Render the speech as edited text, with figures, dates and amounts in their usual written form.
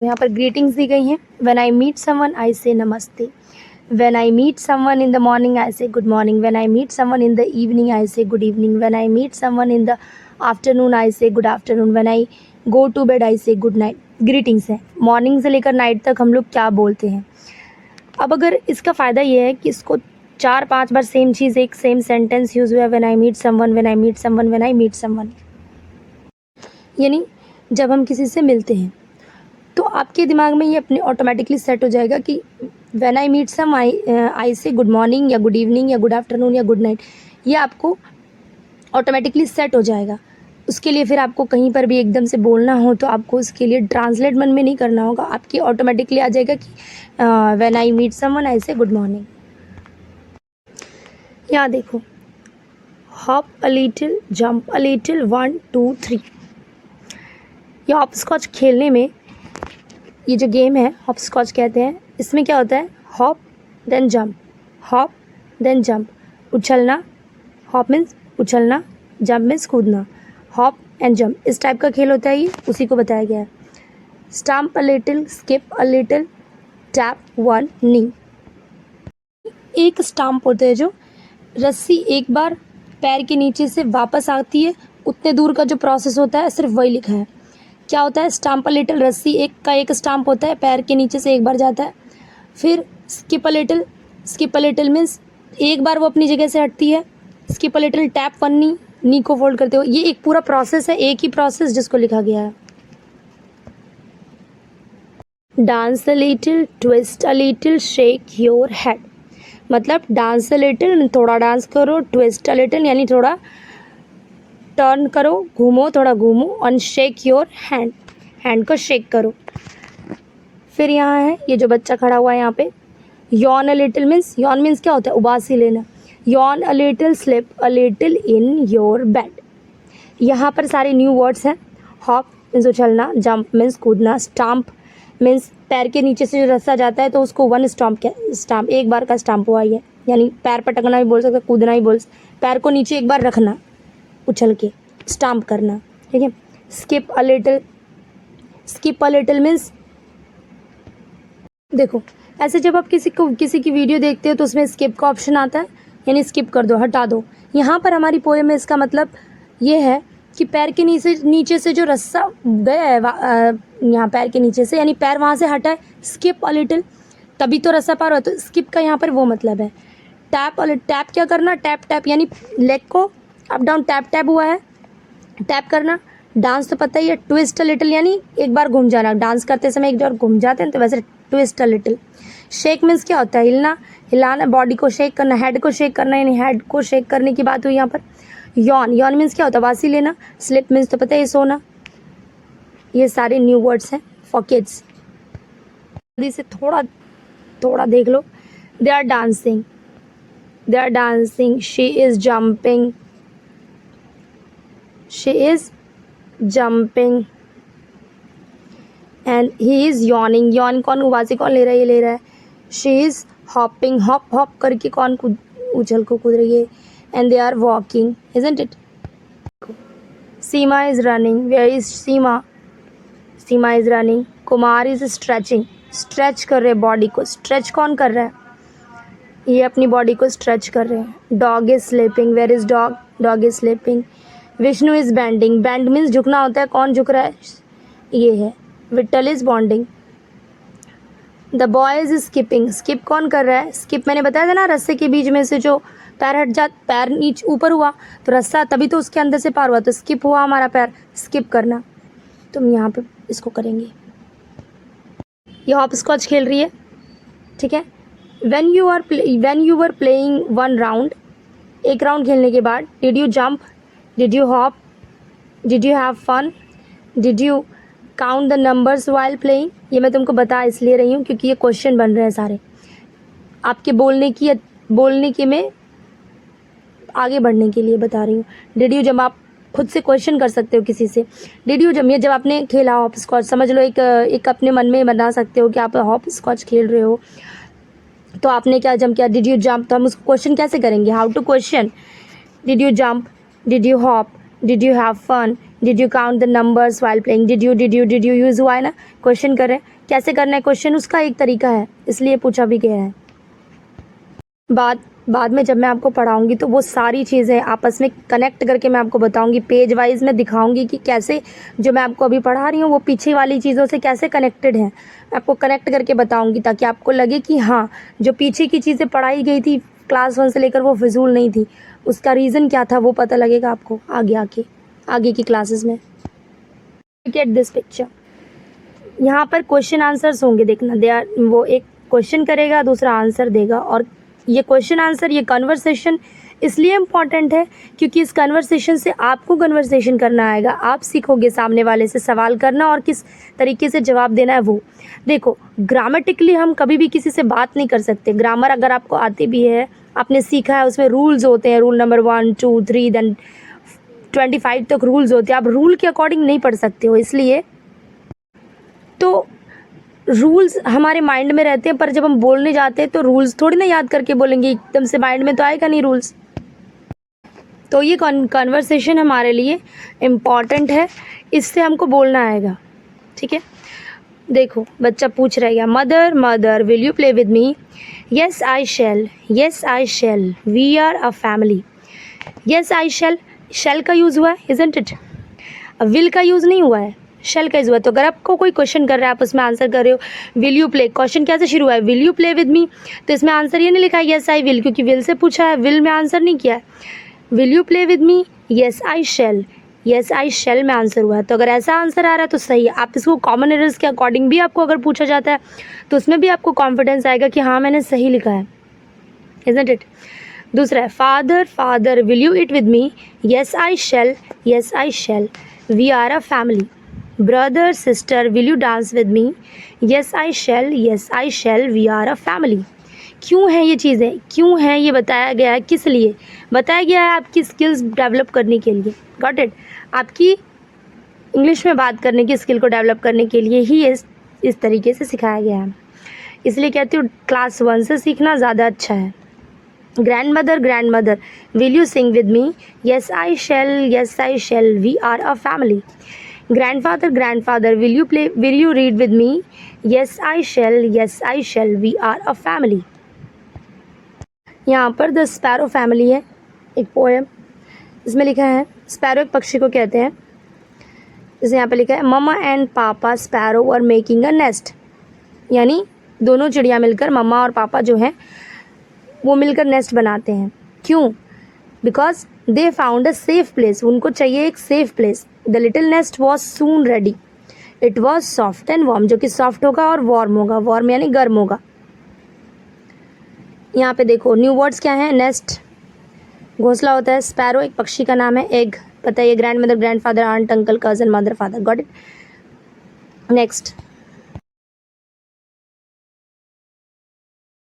यहाँ पर ग्रीटिंग्स दी गई हैं। When I meet someone I say namaste, when I meet someone in the morning I say good morning, when I meet someone in the evening I say good evening, when I meet someone in the afternoon I say good afternoon, when I go to bed I say good night. Greetings हैं। Morning से लेकर night तक हम लोग क्या बोलते हैं। अब अगर इसका फ़ायदा ये है कि इसको 4-5 बार सेम चीज़, एक सेम सेंटेंस यूज़ हुआ है, when I meet someone, when I meet someone, when I meet someone, यानी जब हम किसी से मिलते हैं तो आपके दिमाग में ये अपने ऑटोमेटिकली सेट हो जाएगा कि when I meet some I say good morning या गुड इवनिंग या गुड आफ्टरनून या गुड नाइट। ये आपको ऑटोमेटिकली सेट हो जाएगा। उसके लिए फिर आपको कहीं पर भी एकदम से बोलना हो तो आपको उसके लिए ट्रांसलेट मन में नहीं करना होगा, आपकी ऑटोमेटिकली आ जाएगा कि when I meet someone I say good morning. यहाँ देखो, hop a little, jump a little, 1 2 3। ये हॉप स्कॉच खेलने में, ये जो गेम है हॉप स्कॉच कहते हैं, इसमें क्या होता है, hop then jump, hop then jump, उछलना, हॉप मीन्स उछलना, जंप मीन्स कूदना, हॉप एंड जंप, इस टाइप का खेल होता है। ये उसी को बताया गया है। Stump a little, skip a little, tap one knee. एक स्टम्प होता है जो रस्सी एक बार पैर के नीचे से वापस आती है, उतने दूर का जो प्रोसेस होता है सिर्फ वही लिखा है। क्या होता है, स्टम्प अ लिटिल, रस्सी एक का एक स्टम्प होता है, पैर के नीचे से एक बार जाता है। फिर skip a little, skip a little means एक बार वो अपनी जगह से हटती है। Skip a little, tap one knee, knee को फोल्ड करते हो। ये एक पूरा प्रोसेस है, एक ही प्रोसेस जिसको लिखा गया है। Dance a little, twist a little, shake your head, मतलब डांस अ लिटिल, थोड़ा डांस करो, ट्विस्ट अ लिटिल यानी थोड़ा टर्न करो, घूमो, थोड़ा घूमो, और शेक योर हैंड, हैंड को शेक करो। फिर यहाँ है ये जो बच्चा खड़ा हुआ है यहाँ पे, यॉन अ लिटिल मीन्स, यॉन मीन्स क्या होता है, उबासी लेना। Yon a little, slip a little in your bed. यहाँ पर सारे न्यू वर्ड्स हैं। हॉप मीन्स उछलना, जंप मीन्स कूदना, स्टम्प मीन्स पैर के नीचे से जो रस्सा जाता है तो उसको वन स्टम्प, स्टम्प एक बार का स्टम्प हुआ ये, यानी पैर पटकना भी बोल सकते, कूदना भी बोल, पैर को नीचे एक बार रखना, उछल के स्टम्प करना, ठीक है। Skip a little, skip a little means, देखो ऐसे जब आप किसी की वीडियो देखते हो तो उसमें स्किप का ऑप्शन आता है, यानी स्किप कर दो, हटा दो। यहाँ पर हमारी पोएम में इसका मतलब ये है कि पैर के नीचे से जो रस्सा गया है यहाँ पैर के नीचे से, यानी पैर वहाँ से हटा है, स्किप अ लिटिल, तभी तो रस्सा पार हुआ। तो स्किप का यहाँ पर वो मतलब है। टैप टैप क्या करना, टैप टैप यानी लेग को अप डाउन टैप टैप हुआ है, टैप करना। डांस तो पता ही है, ट्विस्ट अ लिटिल यानी एक बार घूम जाना, डांस करते समय एक बार घूम जाते हैं तो वैसे twist a little. Shake means क्या होता है, हिलना, हिलाना, बॉडी को शेक करना, हेड को शेक करना, यानी हेड को शेक करने की बात हुई यहाँ पर। यॉन, यॉन मीन्स क्या होता है, वासी लेना। स्लिप मीन्स तो पता है, सोना। ये सारे न्यू वर्ड्स हैं फॉर किड्स। जल्दी से थोड़ा थोड़ा देख लो। They are dancing, they are dancing, she is jumping, she is jumping, and he is yawning, yawn कौन, उबासी कौन ले रहा है, ये ले रहा है। She is hopping, hop hop करके कौन उछल को कूद रही है, and they are walking, isn't it. Seema is running, where is Seema, Seema is running. Kumar is stretching, stretch कर रहे बॉडी को, स्ट्रेच कौन कर रहा है, ये अपनी बॉडी को स्ट्रेच कर रहे हैं। Dog is sleeping, where is dog, dog is sleeping. Vishnu is bending, bend means झुकना होता है, कौन झुक रहा है, ये है। Vitthal is bonding. The boy is skipping, skip कौन कर रहा है, स्किप मैंने बताया था ना, रस्से के बीच में से जो पैर हट जा, पैर नीचे ऊपर हुआ तो रस्सा तभी तो उसके अंदर से पार हुआ, तो स्किप हुआ हमारा पैर, स्किप करना। तुम यहाँ पे इसको करेंगे। ये हॉप स्कॉच खेल रही है, ठीक है। When you were playing one round, एक राउंड खेलने के बाद, did you jump, did you hop, did you have fun, did you count the numbers while playing. ये मैं तुमको बता इसलिए रही हूँ क्योंकि ये क्वेश्चन बन रहे हैं सारे आपके बोलने के में आगे बढ़ने के लिए बता रही हूँ। डिड यू जंप, आप खुद से क्वेश्चन कर सकते हो किसी से। डिड यू जंप, ये जब आपने खेला हॉप स्कॉच, समझ लो एक अपने मन में बना सकते हो कि आप हॉप स्कॉच खेल रहे हो तो आपने क्या जंप किया, डिड यू जंप, तो हम उसको क्वेश्चन कैसे करेंगे, how to question. Did you jump, did you hop, did you have fun, did you count the numbers while playing, did you use हुआ है ना, क्वेश्चन कर रहे हैं, कैसे करना है क्वेश्चन, उसका एक तरीका है, इसलिए पूछा भी गया है। बाद में जब मैं आपको पढ़ाऊंगी तो वो सारी चीज़ें आपस में कनेक्ट करके मैं आपको बताऊंगी, पेज वाइज मैं दिखाऊंगी कि कैसे जो मैं आपको अभी पढ़ा रही हूँ वो पीछे वाली चीज़ों से कैसे कनेक्टेड हैं, मैं आपको कनेक्ट करके बताऊंगी ताकि आपको लगे कि हाँ जो पीछे की चीज़ें पढ़ाई गई थी क्लास 1 से लेकर वो फिजूल नहीं थी, उसका रीज़न क्या था वो पता लगेगा आपको आगे की क्लासेस में। गेट दिस पिक्चर, यहाँ पर क्वेश्चन आंसर्स होंगे, देखना वो एक क्वेश्चन करेगा दूसरा आंसर देगा, और ये क्वेश्चन आंसर ये कन्वर्सेशन इसलिए इम्पॉर्टेंट है क्योंकि इस कन्वर्सेशन से आपको कन्वर्सेशन करना आएगा, आप सीखोगे सामने वाले से सवाल करना और किस तरीके से जवाब देना है वो। देखो ग्रामेटिकली हम कभी भी किसी से बात नहीं कर सकते, ग्रामर अगर आपको आती भी है आपने सीखा है उसमें रूल्स होते हैं, रूल नंबर 1 2 3 देन 25 तक रूल्स होते हैं, आप रूल के अकॉर्डिंग नहीं पढ़ सकते हो, इसलिए तो रूल्स हमारे माइंड में रहते हैं पर जब हम बोलने जाते हैं तो रूल्स थोड़ी ना याद करके बोलेंगे, एकदम से माइंड में तो आएगा नहीं रूल्स। तो ये कन्वर्सेशन हमारे लिए इम्पॉर्टेंट है, इससे हमको बोलना आएगा, ठीक है। देखो बच्चा पूछ रहेगा mother will you play with me, yes I shall, we are a family. Yes I shall का यूज़ हुआ है, इजंट इट, विल का यूज़ नहीं हुआ है, शेल का यूज़ हुआ है। तो अगर आपको कोई क्वेश्चन कर रहा है आप उसमें आंसर कर रहे हो विल यू प्ले, क्वेश्चन कैसे शुरू हुआ है विल यू प्ले विद मी, तो इसमें आंसर ये नहीं लिखा है येस आई विल, क्योंकि विल से पूछा है, विल में आंसर नहीं किया है। Will you play with me, yes I shell में आंसर हुआ है। तो अगर ऐसा आंसर आ रहा है तो सही है, आप इसको कॉमन एरर्स के अकॉर्डिंग भी आपको अगर पूछा जाता है तो उसमें भी आपको कॉन्फिडेंस आएगा कि हाँ मैंने सही लिखा है, इजंट इट। दूसरा है father will you eat with me, yes I shall, we are a family. Brother sister will you dance with me, yes I shall, we are a family. क्यों है ये चीज़ें, क्यों है ये बताया गया है, किस लिए बताया गया है, आपकी स्किल्स डेवलप करने के लिए, गॉट इट, आपकी इंग्लिश में बात करने की स्किल को डेवलप करने के लिए ही इस तरीके से सिखाया गया है, इसलिए कहती हूँ क्लास 1 से सीखना ज़्यादा अच्छा है। Grandmother will you sing with me, yes I shall, we are a family. Grandfather will you read with me, yes I shall, we are a family. यहाँ पर द स्पैरो फैमिली है एक पोएम, इसमें लिखा है स्पैरो एक पक्षी को कहते हैं, जैसे यहाँ पे लिखा है mama and papa sparrow are making a nest, यानी दोनों चिड़िया मिलकर मम्मा और पापा जो हैं वो मिलकर नेस्ट बनाते हैं। क्यों? Because they found a safe place, उनको चाहिए एक safe place. The little nest was soon ready, it was soft and warm, जो कि सॉफ्ट होगा और वार्म होगा, वार्म यानी गर्म होगा। यहाँ पे देखो न्यू वर्ड्स क्या है, नेस्ट घोंसला होता है, स्पैरो एक पक्षी का नाम है, एग पता है, grandmother, grandfather, aunt, uncle, cousin, mother, father, got it. Next